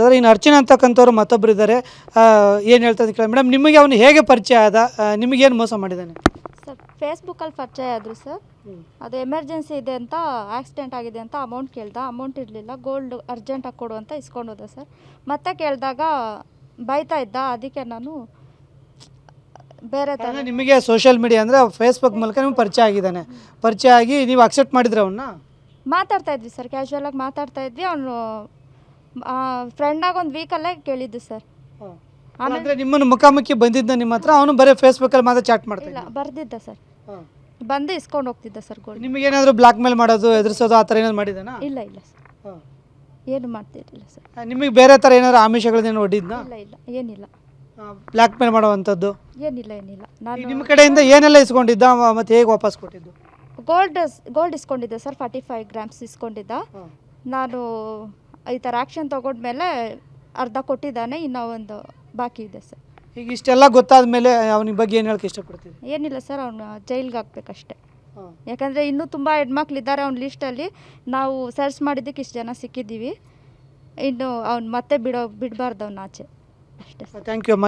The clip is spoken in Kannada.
ಮಾತಾಡಿದ್ರೆ ಇನ್ನು ಅರ್ಚನಾ ಅಂತಕ್ಕಂಥವ್ರು ಮತ್ತೊಬ್ಬರು ಇದ್ದಾರೆ. ಏನು ಹೇಳ್ತಾ ಇದ್ದೀವಿ ಮೇಡಮ್, ನಿಮಗೆ ಅವನು ಹೇಗೆ ಪರಿಚಯ ಆದ, ನಿಮಗೇನು ಮೋಸ ಮಾಡಿದ್ದಾನೆ? ಸರ್ ಫೇಸ್ಬುಕ್ಕಲ್ಲಿ ಪರಿಚಯ ಆದರು ಸರ್. ಅದು ಎಮರ್ಜೆನ್ಸಿ ಇದೆ ಅಂತ, ಆಕ್ಸಿಡೆಂಟ್ ಆಗಿದೆ ಅಂತ ಅಮೌಂಟ್ ಕೇಳ್ದ. ಅಮೌಂಟ್ ಇರಲಿಲ್ಲ, ಗೋಲ್ಡ್ ಅರ್ಜೆಂಟಾಗಿ ಕೊಡು ಅಂತ ಇಸ್ಕೊಂಡು ಹೋದ ಸರ್. ಮತ್ತೆ ಕೇಳಿದಾಗ ಬೈತಾ ಇದ್ದ. ಅದಕ್ಕೆ ನಾನು ಬೇರೆ ಥರ ನಿಮಗೆ ಸೋಷಿಯಲ್ ಮೀಡಿಯಾ ಅಂದರೆ ಫೇಸ್ಬುಕ್ ಮೂಲಕ ನಿಮ್ಗೆ ಪರಿಚಯ ಆಗಿದ್ದಾನೆ. ಪರಿಚಯ ಆಗಿ ನೀವು ಅಕ್ಸೆಪ್ಟ್ ಮಾಡಿದ್ರೆ ಅವನ್ನ ಮಾತಾಡ್ತಾ ಇದ್ವಿ ಸರ್, ಕ್ಯಾಶುವಲಾಗಿ ಮಾತಾಡ್ತಾ ಇದ್ವಿ. ಅವನು ಫ್ರೆಂಡಾಗಿ ಒಂದು ವೀಕಲ್ಲೇ ಕೇಳಿದ್ದು ಸರ್. ಅಂದರೆ ನಿಮ್ಮನ್ನು ಮುಖಾಮುಖಿ ಬಂದಿದ್ದ ನಿಮ್ಮ ಹತ್ರ, ಅವನು ಬರೀ ಫೇಸ್ಬುಕ್ಕಲ್ಲಿ ಮಾತ್ರ ಚಾಟ್ ಮಾಡ್ತಾ ಇಲ್ಲ, ಬರ್ದಿದ್ದ ಸರ್. ಬಂದು ಇಸ್ಕೊಂಡು ಹೋಗ್ತಿದ್ದ ಸರ್ ಗೋಲ್ಡ್. ನಿಮಗೇನಾದರೂ ಬ್ಲಾಕ್ ಮೇಲ್ ಮಾಡೋದು, ಎದುರಿಸೋದು ಆ ಥರ ಏನಾದ್ರು ಮಾಡಿದ್ದಾನಾ? ಇಲ್ಲ ಇಲ್ಲ ಸರ್, ಏನು ಮಾಡ್ತಿರಲಿಲ್ಲ ಸರ್. ನಿಮಗೆ ಬೇರೆ ಥರ ಏನಾದ್ರು ಆಮಿಷಗಳನ್ನೇನು ಒಡ್ಡಿದ್ನಾ? ಇಲ್ಲ ಇಲ್ಲ, ಏನಿಲ್ಲ. ಬ್ಲ್ಯಾಕ್ ಮೇಲ್ ಮಾಡುವಂಥದ್ದು ಏನಿಲ್ಲ ಏನಿಲ್ಲ. ನಾನು ನಿಮ್ಮ ಕಡೆಯಿಂದ ಏನೆಲ್ಲ ಇಸ್ಕೊಂಡಿದ್ದ ಮತ್ತು ಹೇಗೆ ವಾಪಸ್ ಕೊಟ್ಟಿದ್ದು? ಗೋಲ್ಡ್ ಇಸ್ಕೊಂಡಿದ್ದೆ ಸರ್, 45 ಗ್ರಾಮ್ಸ್ ಇಸ್ಕೊಂಡಿದ್ದ. ನಾನು ಈ ಥರ ಆ್ಯಕ್ಷನ್ ತೊಗೊಂಡ್ಮೇಲೆ ಅರ್ಧ ಕೊಟ್ಟಿದ್ದಾನೆ, ಇನ್ನೂ ಒಂದು ಬಾಕಿ ಇದೆ ಸರ್. ಈಗ ಇಷ್ಟೆಲ್ಲ ಗೊತ್ತಾದ ಮೇಲೆ ಅವನಿಗೆ ಬಗ್ಗೆ ಏನು ಹೇಳಕ್ಕೆ ಇಷ್ಟಪಡ್ತೀನಿ? ಏನಿಲ್ಲ ಸರ್, ಅವನು ಜೈಲ್ಗೆ ಹಾಕ್ಬೇಕಷ್ಟೆ. ಯಾಕಂದರೆ ಇನ್ನೂ ತುಂಬ ಹೆಣ್ಮಕ್ಳಿದ್ದಾರೆ ಅವ್ನ ಲೀಸ್ಟಲ್ಲಿ. ನಾವು ಸರ್ಚ್ ಮಾಡಿದ್ದಕ್ಕೆ ಇಷ್ಟು ಜನ ಸಿಕ್ಕಿದ್ದೀವಿ. ಇನ್ನು ಅವ್ನು ಮತ್ತೆ ಬಿಡಬಾರ್ದು ಅವ್ನ ಆಚೆ ಅಷ್ಟೇ. ಥ್ಯಾಂಕ್ ಯು ಅಮ್ಮ.